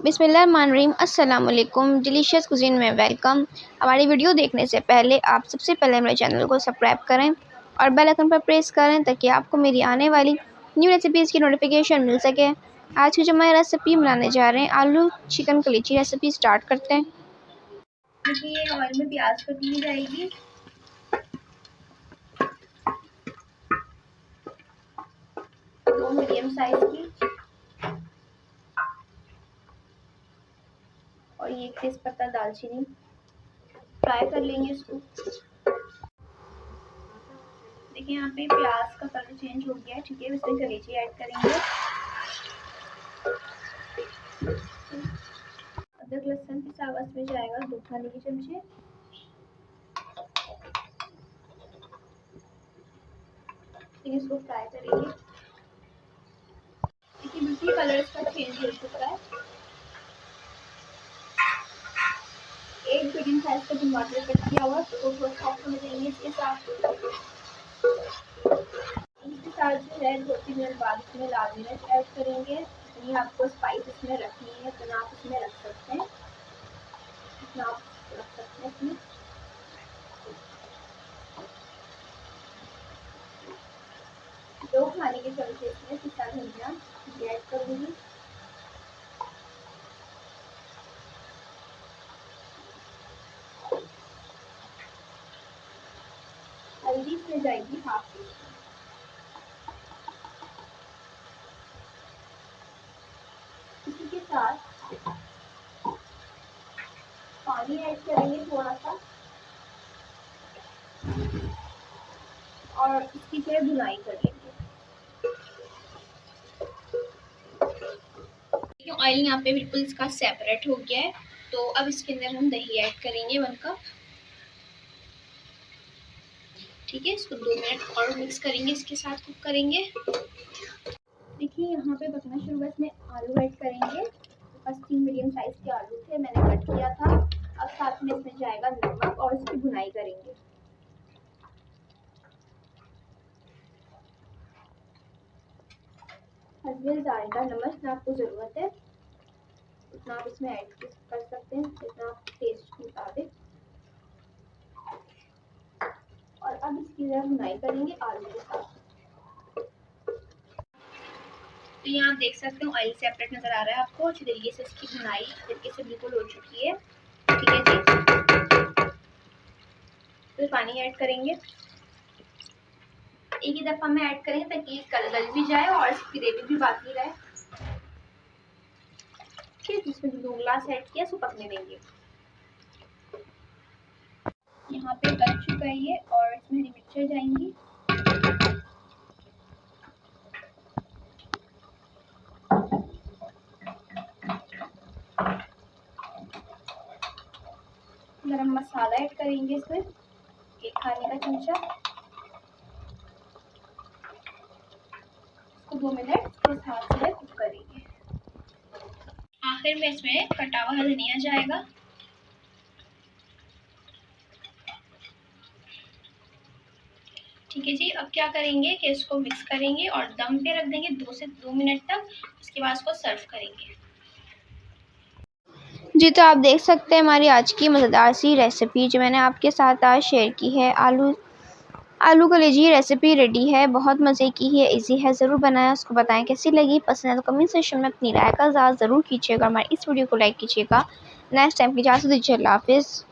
बिस्मिल्लाहिर्रहमानिर्रहीम। अस्सलाम वालेकुम। डिलीशियस कुज़ीन में वेलकम। हमारी वीडियो देखने से पहले आप सबसे पहले मेरे चैनल को सब्सक्राइब करें और बेल आइकन पर प्रेस करें ताकि आपको मेरी आने वाली न्यू रेसिपीज़ की नोटिफिकेशन मिल सके। आज की जो मैं रेसिपी बनाने जा रहे हैं आलू चिकन कलीची रेसिपी स्टार्ट करते हैं। देखिए ऑयल में प्याज कटी ली जाएगी। दो मीडियम साइज की और ये तेज पत्ता दालचीनी फ्राई कर लेंगे इसको। देखिए यहाँ पे प्याज का कलर चेंज हो गया है, ठीक है। इसमें कलेजी ऐड करेंगे। अदरक लहसुन पिसा हुआ इसमें जाएगा 2 खाने के चमचे। इसको फ्राई करेंगे। देखिए बिल्कुल कलर इसका चेंज हो चुका है। एक मीडियम साइज का टमाटर कट किया हुआ उसको थोड़ा सॉफ्ट होने देंगे। इसके साथ जो है 2-3 मिनट बाद इसमें लाल मिर्च ऐड करेंगे। जितनी आपको स्पाइस इसमें रखनी है उतना आप इसमें रख सकते हैं, इतना आप रख सकते हैं इसमें। 2 खाने के चमचे इसमें पिसा धनिया ऐड करूँगी। हल्दी इसमें जाएगी 1/2 टीस्पून। इसी के साथ पानी ऐड करेंगे थोड़ा सा और इसकी जो है भुनाई कर लेंगे। ऑयल यहाँ पे बिल्कुल इसका सेपरेट हो गया है, तो अब इसके अंदर हम दही ऐड करेंगे 1 कप। ठीक है, इसको 2 मिनट और मिक्स करेंगे, इसके साथ कुक करेंगे। देखिए यहाँ पे पकना शुरू हुआ। इसमें आलू ऐड करेंगे। बस 3 मीडियम साइज के आलू थे, मैंने कट किया था। अब साथ में इसमें जाएगा नमक और इसकी भुनाई करेंगे। हस्बे ज़ायदा नमक जितना आपको ज़रूरत है उतना आप इसमें ऐड कर सकते हैं, जितना आप टेस्ट के मुताबिक। और अब इसकी भुनाई करेंगे आलू के साथ। तो यहाँ आप देख सकते हो ऑयल सेपरेट नजर आ रहा है आपको। अच्छी तरीके से इसकी भुनाई तरीके से बिल्कुल हो चुकी है, ठीक है जी। फिर पानी ऐड करेंगे। एक ही दफा में ऐड करेंगे ताकि गल भी जाए और इसकी ग्रेवी भी बाकी रहे। ठीक, इसमें 2 गिलास ऐड किया, इसको पकने देंगे। यहाँ पे गल चुका है ये और इसमें हरी मिर्चें जाएंगी। गरम मसाला ऐड करेंगे इसमें 1 खाने का चमचा। इसको 2 मिनट के साथ से कुक करेंगे। आखिर में इसमें कटा हुआ धनिया जाएगा। ठीक है जी। अब क्या करेंगे कि इसको मिक्स करेंगे और दम पे रख देंगे 2 से 2 मिनट तक। उसके बाद इसको सर्व करेंगे। जी तो आप देख सकते हैं हमारी आज की मज़ेदार सी रेसिपी जो मैंने आपके साथ आज शेयर की है। आलू कलेजी रेसिपी रेडी है। बहुत मज़े की है, इजी है। ज़रूर बनाएं, उसको बताएं कैसी लगी। पसंद है तो कमेंट सेक्शन में अपनी राय का इज़हार ज़रूर कीजिएगा। हमारी इस वीडियो को लाइक कीजिएगा। नेक्स्ट टाइम की इजाज़त दीजिए। अल्लाह हाफ़िज़।